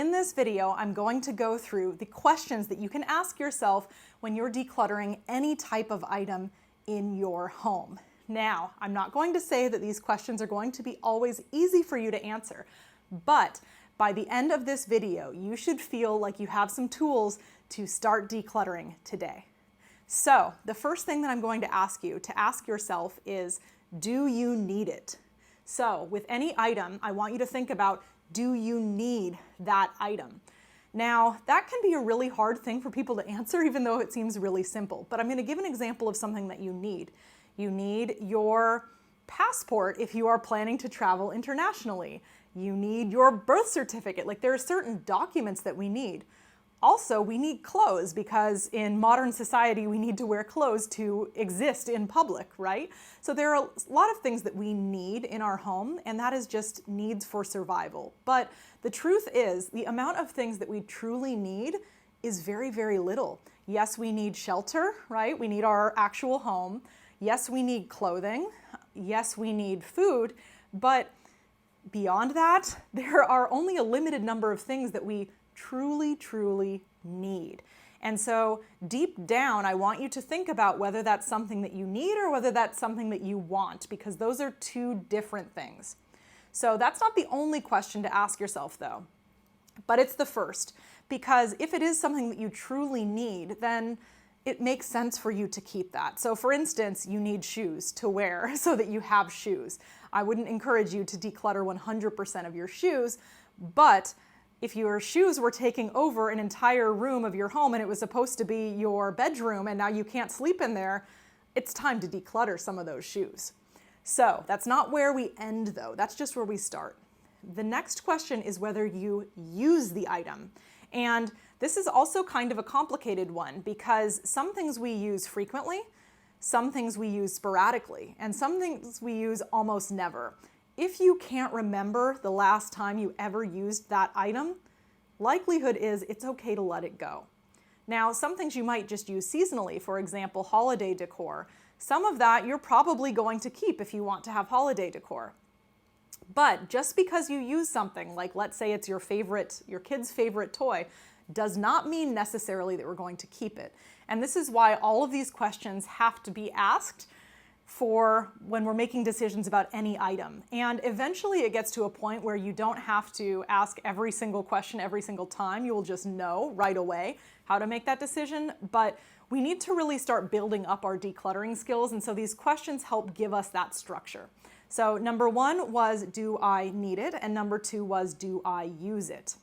In this video, I'm going to go through the questions that you can ask yourself when you're decluttering any type of item in your home. Now, I'm not going to say that these questions are going to be always easy for you to answer, but by the end of this video, you should feel like you have some tools to start decluttering today. So, the first thing that I'm going to ask you to ask yourself is, do you need it? So, with any item, I want you to think about, do you need that item? Now, that can be a really hard thing for people to answer, even though it seems really simple. But I'm going to give an example of something that you need. You need your passport if you are planning to travel internationally. You need your birth certificate. Like, there are certain documents that we need. Also, we need clothes because in modern society, we need to wear clothes to exist in public, right? So there are a lot of things that we need in our home, and that is just needs for survival. But the truth is, the amount of things that we truly need is very, very little. Yes, we need shelter, right? We need our actual home. Yes, we need clothing. Yes, we need food. But beyond that, there are only a limited number of things that we truly need. And so deep down, I want you to think about whether that's something that you need or whether that's something that you want, because those are two different things. So that's not the only question to ask yourself though, but it's the first, because if it is something that you truly need, then it makes sense for you to keep that. So for instance, you need shoes to wear so that you have shoes. I wouldn't encourage you to declutter 100% of your shoes, but if your shoes were taking over an entire room of your home and it was supposed to be your bedroom and now you can't sleep in there, it's time to declutter some of those shoes. So that's not where we end though, that's just where we start. The next question is whether you use the item. And this is also kind of a complicated one because some things we use frequently, some things we use sporadically, and some things we use almost never. If you can't remember the last time you ever used that item, likelihood is it's okay to let it go. Now, some things you might just use seasonally, for example, holiday decor. Some of that you're probably going to keep if you want to have holiday decor. But just because you use something, like let's say it's your kid's favorite toy, does not mean necessarily that we're going to keep it. And this is why all of these questions have to be asked for when we're making decisions about any item. And eventually it gets to a point where you don't have to ask every single question every single time. You will just know right away how to make that decision. But we need to really start building up our decluttering skills. And so these questions help give us that structure. So number one was, do I need it? And number two was, do I use it?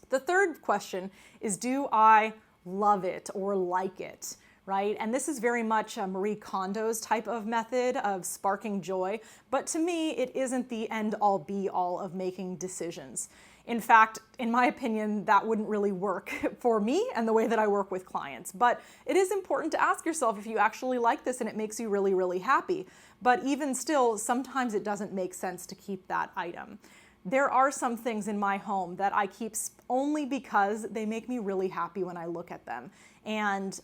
The third question is, do I love it or like it? Right? And this is very much a Marie Kondo's type of method of sparking joy, but to me, it isn't the end-all be-all of making decisions. In fact, in my opinion, that wouldn't really work for me and the way that I work with clients. But it is important to ask yourself if you actually like this and it makes you really happy. But even still, sometimes it doesn't make sense to keep that item. There are some things in my home that I keep only because they make me really happy when I look at them. And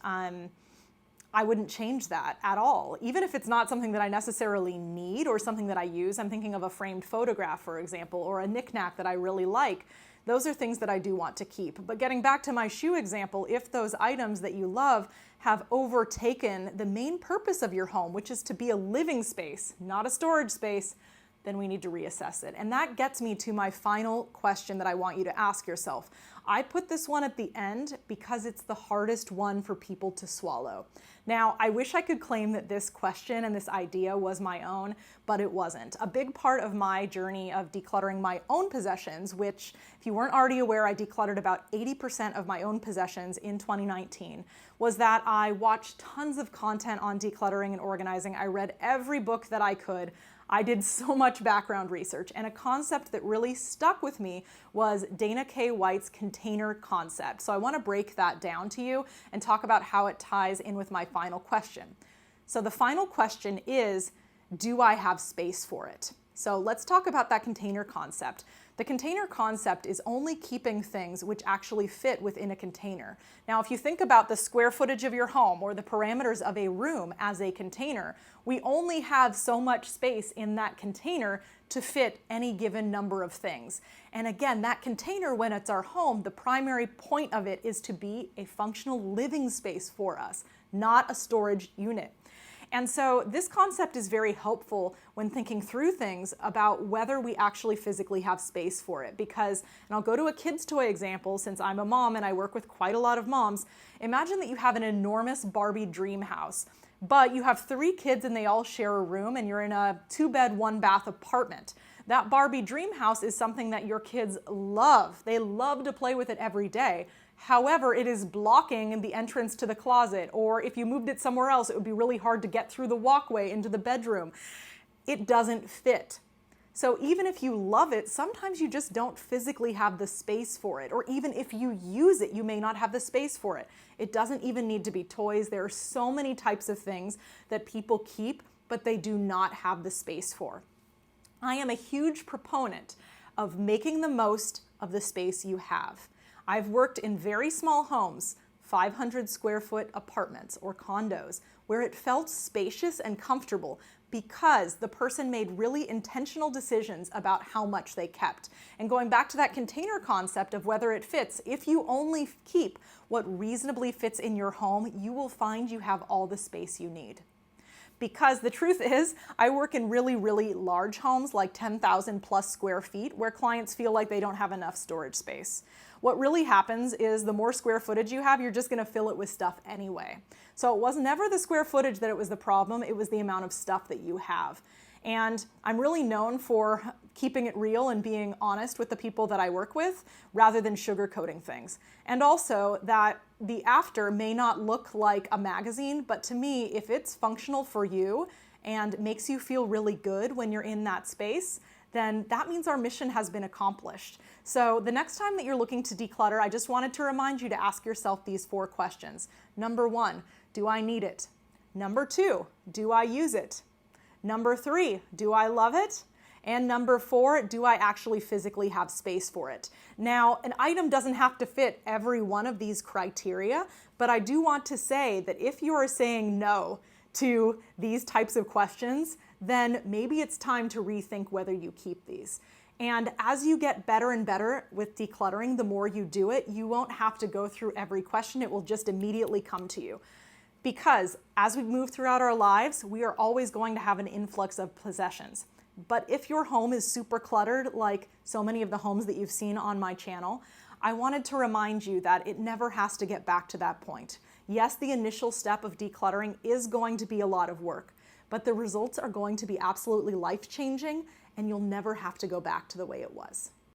I wouldn't change that at all. Even if it's not something that I necessarily need or something that I use. I'm thinking of a framed photograph, for example, or a knickknack that I really like. Those are things that I do want to keep. But getting back to my shoe example, if those items that you love have overtaken the main purpose of your home, which is to be a living space, not a storage space, then we need to reassess it. And that gets me to my final question that I want you to ask yourself. I put this one at the end because it's the hardest one for people to swallow. Now, I wish I could claim that this question and this idea was my own, but it wasn't. A big part of my journey of decluttering my own possessions, which, if you weren't already aware, I decluttered about 80% of my own possessions in 2019, was that I watched tons of content on decluttering and organizing. I read every book that I could. I did so much background research, and a concept that really stuck with me was Dana K. White's container concept. So I want to break that down to you and talk about how it ties in with my final question. So the final question is, do I have space for it? So let's talk about that container concept. The container concept is only keeping things which actually fit within a container. Now, if you think about the square footage of your home or the parameters of a room as a container, we only have so much space in that container to fit any given number of things. And again, that container, when it's our home, the primary point of it is to be a functional living space for us, not a storage unit. And so this concept is very helpful when thinking through things about whether we actually physically have space for it. Because, and I'll go to a kid's toy example since I'm a mom and I work with quite a lot of moms. Imagine that you have an enormous Barbie dream house, but you have 3 kids and they all share a room and you're in a 2-bed, 1-bath apartment. That Barbie dream house is something that your kids love. They love to play with it every day. However, it is blocking the entrance to the closet, or if you moved it somewhere else, it would be really hard to get through the walkway into the bedroom. It doesn't fit. So even if you love it, sometimes you just don't physically have the space for it, or even if you use it, you may not have the space for it. It doesn't even need to be toys. There are so many types of things that people keep, but they do not have the space for. I am a huge proponent of making the most of the space you have. I've worked in very small homes, 500 square foot apartments or condos, where it felt spacious and comfortable because the person made really intentional decisions about how much they kept. And going back to that container concept of whether it fits, if you only keep what reasonably fits in your home, you will find you have all the space you need. Because the truth is, I work in really, really large homes, like 10,000 plus square feet, where clients feel like they don't have enough storage space. What really happens is the more square footage you have, you're just gonna fill it with stuff anyway. So it was never the square footage that it was the problem, it was the amount of stuff that you have. And I'm really known for keeping it real and being honest with the people that I work with rather than sugarcoating things. And also that the after may not look like a magazine, but to me, if it's functional for you and makes you feel really good when you're in that space, then that means our mission has been accomplished. So the next time that you're looking to declutter, I just wanted to remind you to ask yourself these 4 questions. Number 1, do I need it? Number 2, do I use it? Number 3, do I love it? And number 4, do I actually physically have space for it? Now, an item doesn't have to fit every one of these criteria, but I do want to say that if you are saying no to these types of questions, then maybe it's time to rethink whether you keep these. And as you get better and better with decluttering, the more you do it, you won't have to go through every question. It will just immediately come to you. Because as we move throughout our lives, we are always going to have an influx of possessions. But if your home is super cluttered, like so many of the homes that you've seen on my channel, I wanted to remind you that it never has to get back to that point. Yes, the initial step of decluttering is going to be a lot of work, but the results are going to be absolutely life-changing, and you'll never have to go back to the way it was.